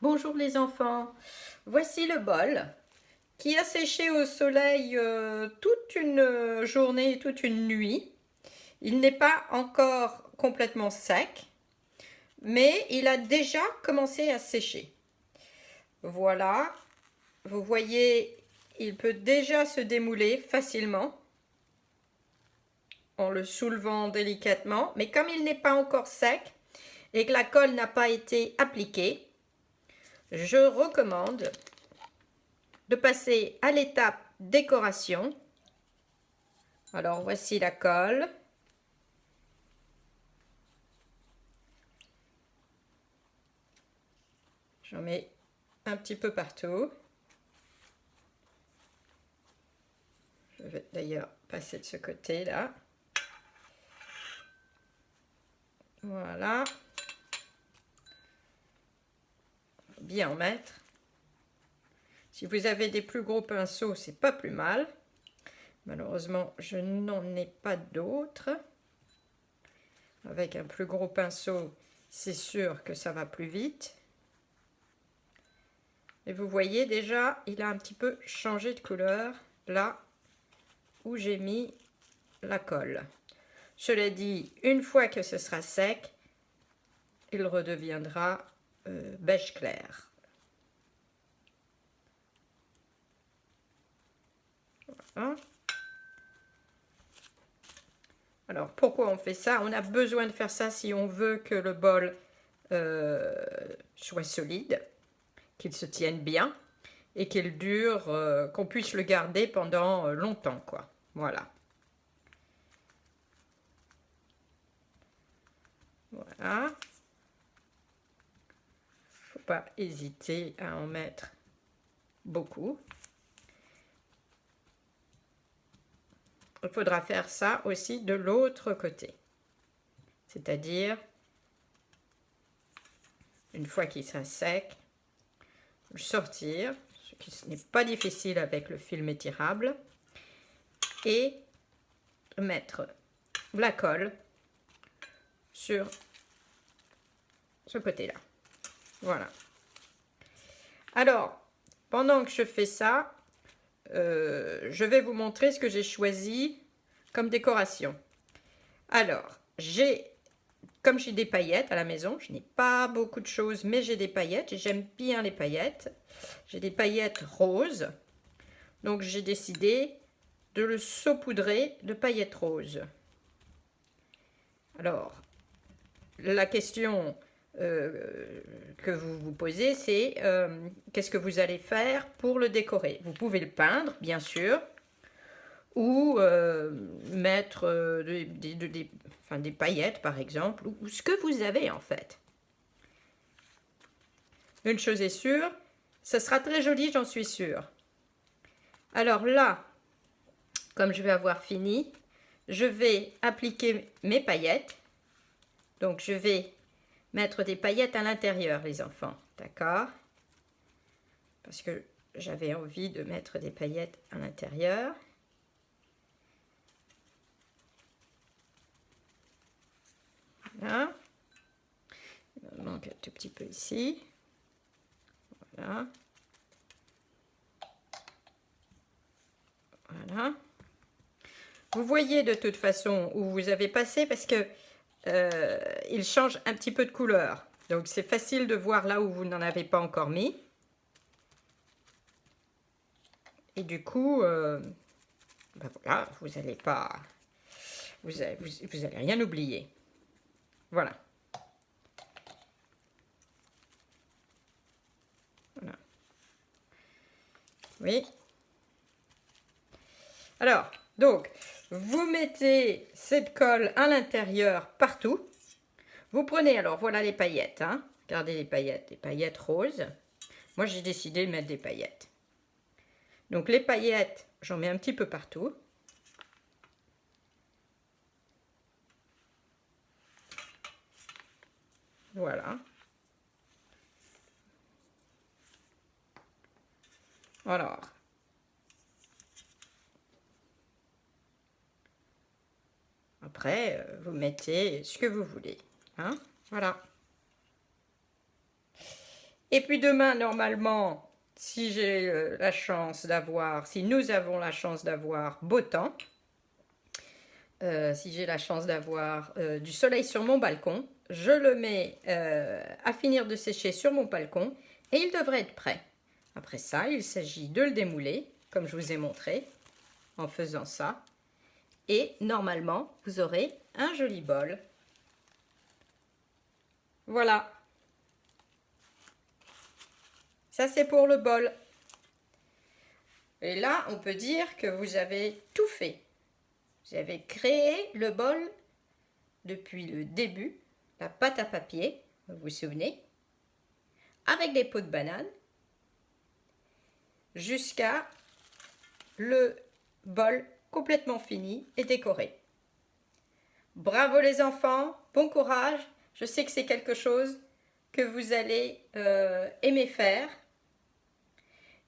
Bonjour les enfants, voici le bol qui a séché au soleil toute une journée, toute une nuit. Il n'est pas encore complètement sec, mais il a déjà commencé à sécher. Voilà, vous voyez, il peut déjà se démouler facilement en le soulevant délicatement, mais comme il n'est pas encore sec et que la colle n'a pas été appliquée, je recommande de passer à l'étape décoration. Alors voici la colle. J'en mets un petit peu partout. Je vais d'ailleurs passer de ce côté-là. Voilà. Bien en mettre. Si vous avez des plus gros pinceaux, c'est pas plus mal. Malheureusement, je n'en ai pas d'autres. Avec un plus gros pinceau, c'est sûr que ça va plus vite. Et vous voyez déjà, il a un petit peu changé de couleur là où j'ai mis la colle. Cela dit, une fois que ce sera sec, il redeviendra beige clair. Voilà. Alors, pourquoi on fait ça? On a besoin de faire ça si on veut que le bol soit solide, qu'il se tienne bien et qu'il dure, qu'on puisse le garder pendant longtemps, quoi. Voilà. Voilà. Faut pas hésiter à en mettre beaucoup. Il faudra faire ça aussi de l'autre côté. C'est-à-dire, une fois qu'il sera sec, le sortir, ce qui n'est pas difficile avec le film étirable, et mettre la colle sur ce côté-là. Voilà. Alors, pendant que je fais ça, je vais vous montrer ce que j'ai choisi comme décoration. Alors, comme j'ai des paillettes à la maison, je n'ai pas beaucoup de choses, mais j'ai des paillettes et j'aime bien les paillettes. J'ai des paillettes roses, donc j'ai décidé de le saupoudrer de paillettes roses. Alors, la question que vous vous posez, c'est qu'est-ce que vous allez faire pour le décorer? Vous pouvez le peindre, bien sûr, ou mettre des paillettes, par exemple, ou ce que vous avez, en fait. Une chose est sûre, ça sera très joli, j'en suis sûre. Alors là, comme je vais avoir fini, je vais appliquer mes paillettes. Donc, je vais mettre des paillettes à l'intérieur, les enfants, d'accord? Parce que j'avais envie de mettre des paillettes à l'intérieur. Voilà. Il me manque un tout petit peu ici. Voilà. Voilà. Vous voyez de toute façon où vous avez passé parce que il change un petit peu de couleur. Donc c'est facile de voir là où vous n'en avez pas encore mis. Et du coup, ben voilà, vous n'allez pas, vous allez rien oublier. Voilà. Voilà. Oui. Alors, donc, vous mettez cette colle à l'intérieur partout. Vous prenez, alors voilà les paillettes, hein. Regardez les paillettes roses. Moi, j'ai décidé de mettre des paillettes. Donc, les paillettes, j'en mets un petit peu partout. Voilà. Alors, après, vous mettez ce que vous voulez, hein. Voilà. Et puis demain, normalement, si j'ai la chance d'avoir, si nous avons la chance d'avoir beau temps, si j'ai la chance d'avoir du soleil sur mon balcon, je le mets à finir de sécher sur mon balcon et il devrait être prêt. Après ça, il s'agit de le démouler, comme je vous ai montré, en faisant ça. Et normalement, vous aurez un joli bol. Voilà. Ça, c'est pour le bol. Et là, on peut dire que vous avez tout fait. Vous avez créé le bol depuis le début, la pâte à papier, vous vous souvenez, avec des peaux de banane, jusqu'à le bol complètement fini et décoré. Bravo les enfants, bon courage. Je sais que c'est quelque chose que vous allez aimer faire.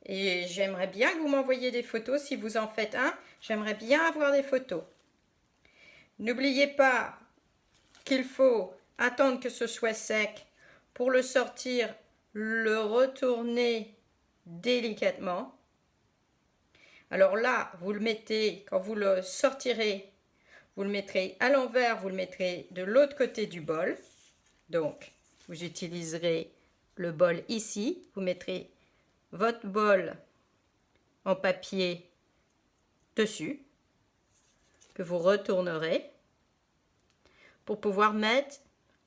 Et j'aimerais bien que vous m'envoyiez des photos. Si vous en faites un, j'aimerais bien avoir des photos. N'oubliez pas qu'il faut attendre que ce soit sec pour le sortir, le retourner délicatement. Alors là, vous le mettez, quand vous le sortirez, vous le mettrez à l'envers, vous le mettrez de l'autre côté du bol. Donc, vous utiliserez le bol ici, vous mettrez votre bol en papier dessus, que vous retournerez pour pouvoir mettre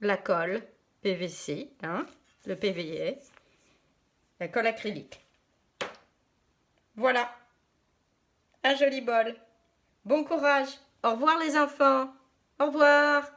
la colle PVC, le PVA, la colle acrylique. Voilà, un joli bol. Bon courage. Au revoir les enfants. Au revoir.